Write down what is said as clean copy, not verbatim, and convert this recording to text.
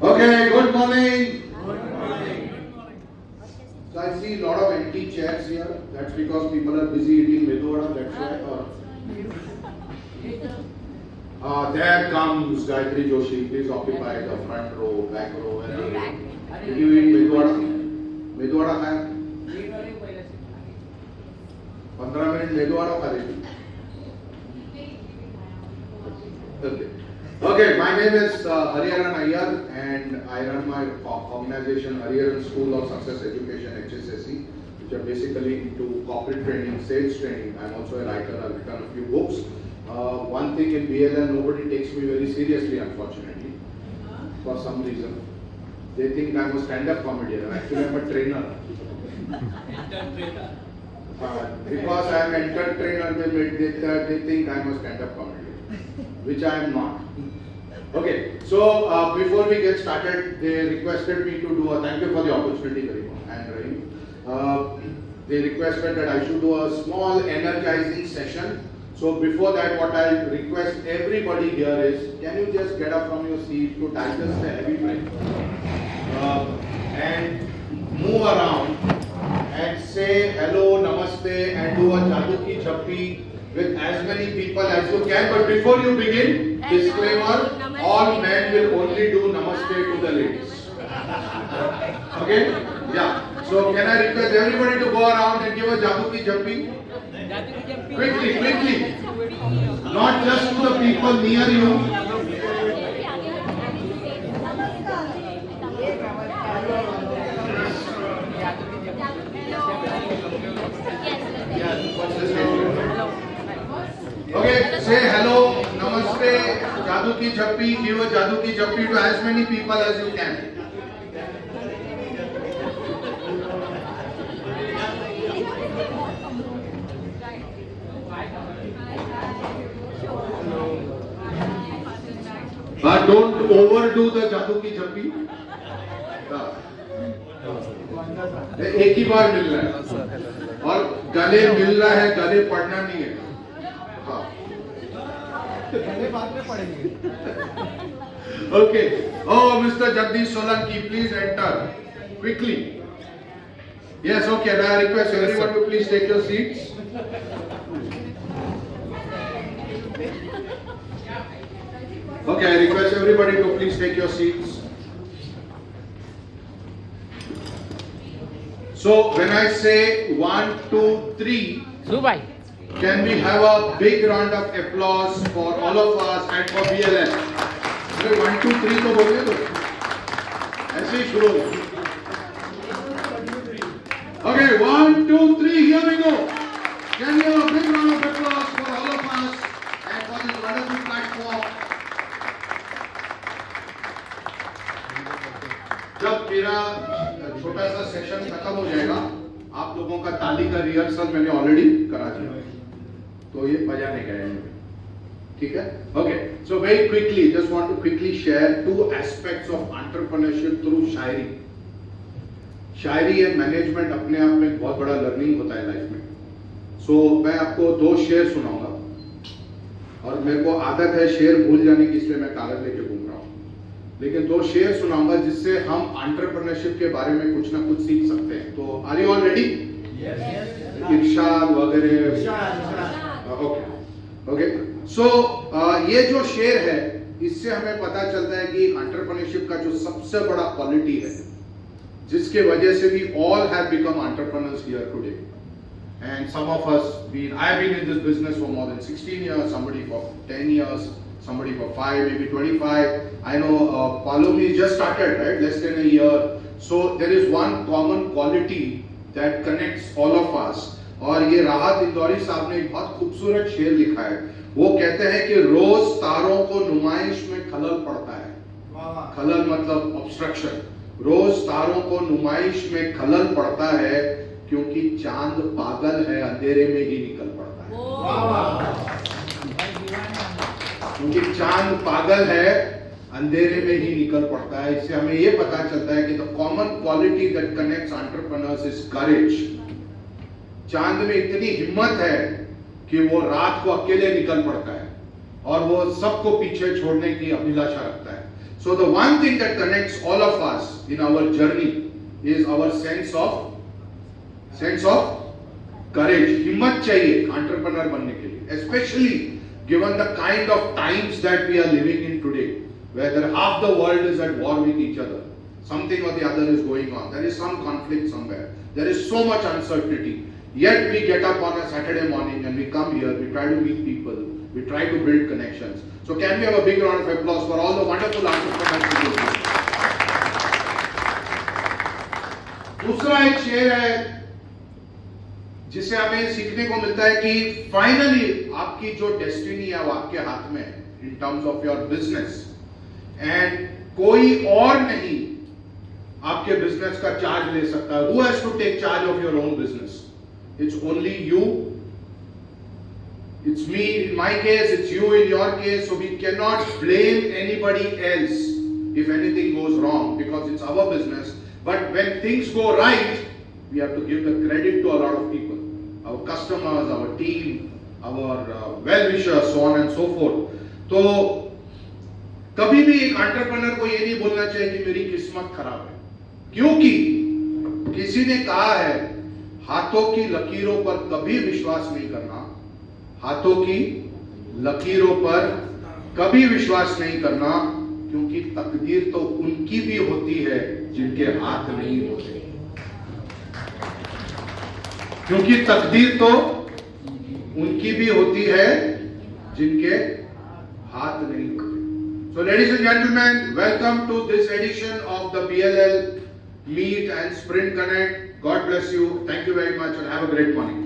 Okay, good morning. So I see a lot of empty chairs here. That's because people are busy eating medu vada. That's why. There comes Gayatri Joshi. Please occupy the front row, back row, and did you eat medu vada? Medu vada खाया? 15 minute medu vada खा लेती. Okay, my name is Hariharan Iyer and I run my organization Hariharan School of Success Education HSSE, which are basically into corporate training, sales training. I'm also a writer. I've written a few books. One thing in BLN, nobody takes me very seriously, unfortunately, for some reason. They think I'm a stand-up comedian. Actually, I'm a trainer. Because I am an entertainer, they think I'm a stand-up comedian, which I am not. Okay, so before we get started, they requested me to do a thank you for the opportunity, Garima and Rahim. They requested that I should do a small energizing session. So before that, what I request everybody here is, can you just get up from your seat to digest the heavy breath and move around and say hello, namaste, and do a jadoo ki jhappi with as many people as you can. But before you begin, disclaimer, all men will only do namaste to the ladies. Okay? Yeah. So can I request everybody to go around and give a jadoo ki jhappi? Quickly, quickly. Not just to the people near you. Okay, say hello, namaste, jadoo ki jhappi, give a jadoo ki jhappi to as many people as you can. But don't overdo the jadoo ki jhappi. एक ही बार मिल रहा है और गले मिल रहा है, गले पड़ना नहीं है. Okay. Oh, Mr. Jagdish Solanki, please enter quickly. Yes, okay. Now I request everyone to please take your seats. Okay, I request everybody to please take your seats. So when I say 1, 2, 3, can we have a big round of applause for all of us and for BLN? 1, 2, 3 तो बोलिए तो ऐसे ही शुरू. Okay, 1, 2, 3, here we go. Can we have a big round of applause for all of us and for this wonderful platform? जब मेरा छोटा सा session खत्म हो जाएगा, आप लोगों का ताली का रिहर्सल मैंने ऑलरेडी करा दिया, तो ये बजाने का है. ठीक है? Okay. So very quickly, just want to quickly share two aspects of entrepreneurship through Shayari. Shayari and management अपने आप में बहुत बड़ा लर्निंग होता है लाइफ में. So मैं आपको 2 शेर सुनाऊंगा और मेरे को आदत है शेर भूल जाने की, इसलिए मैं कागज लेके घूम रहा हूँ. लेकिन 2 शेर सुनाऊंगा जिससे हम एंटरप्रेन्योरशिप के बारे में कुछ ना कुछ सीख सकते हैं. तो आर यू ऑल रेडी? इरशाद वगैरह. ओके. सो ये जो शेर है, इससे हमें पता चलता है कि एंटरप्रेन्योरशिप का जो सबसे बड़ा क्वालिटी है, जिसके वजह से we all have become entrepreneurs here today. And some of us, I have been in this business for more than 16 years, somebody for 10 years, somebody for 5, maybe 25. I know Palomi just started, right? Less than a year. So there is one common quality that connects all of us. और ये राहत इंदौरी साहब ने एक बहुत खूबसूरत शेर लिखा है. वो कहते हैं कि रोज तारों को नुमाइश में खलल पड़ता है. खलल मतलब ऑब्स्ट्रक्शन. रोज तारों को नुमाइश में खलल पड़ता है क्योंकि चांद पागल है, अंधेरे में ही निकल पड़ता है. क्योंकि चांद पागल है, अंधेरे में ही निकल पड़ता है. इससे हमें ये पता चलता है कि the common quality that connects entrepreneurs is करेज. चांद में इतनी हिम्मत है कि वो रात को अकेले निकल पड़ता है और वो सबको पीछे छोड़ने की अभिलाषा रखता है. So the one thing that connects all of us in our journey is our sense of courage. हिम्मत चाहिए entrepreneur बनने के लिए, especially given the kind of times that we are living in today, whether half the world is at war with each other, something or the other is going on, there is some conflict somewhere, there is so much uncertainty, yet we get up on a Saturday morning and we come here, we try to meet people, we try to build connections. So can we have a big round of applause for all the wonderful entrepreneurs who do this? दूसरा एक शेर है जिसे हमें सीखने को मिलता है कि फाइनली आपकी जो डेस्टिनी है वो आपके हाथ में है in terms of your business, and कोई और नहीं आपके बिजनेस का चार्ज ले सकता है. Who has to take charge of your own business? It's only you. It's me in my case, it's you in your case, so we cannot blame anybody else if anything goes wrong because it's our business. But when things go right, we have to give the credit to a lot of people, our customers, our team, our well-wishers, so on and so forth. तो कभी भी एक entrepreneur को ये नहीं बोलना चाहिए कि मेरी किस्मत खराब है, क्योंकि किसी ने कहा है हाथों की लकीरों पर कभी विश्वास नहीं करना, हाथों की लकीरों पर कभी विश्वास नहीं करना, क्योंकि तकदीर तो उनकी भी होती है जिनके हाथ नहीं होते. क्योंकि तकदीर तो उनकी भी होती है जिनके हाथ नहीं होते. So ladies and gentlemen, welcome to this edition of the BLL Meet and Sprint Connect. God bless you. Thank you very much and have a great morning.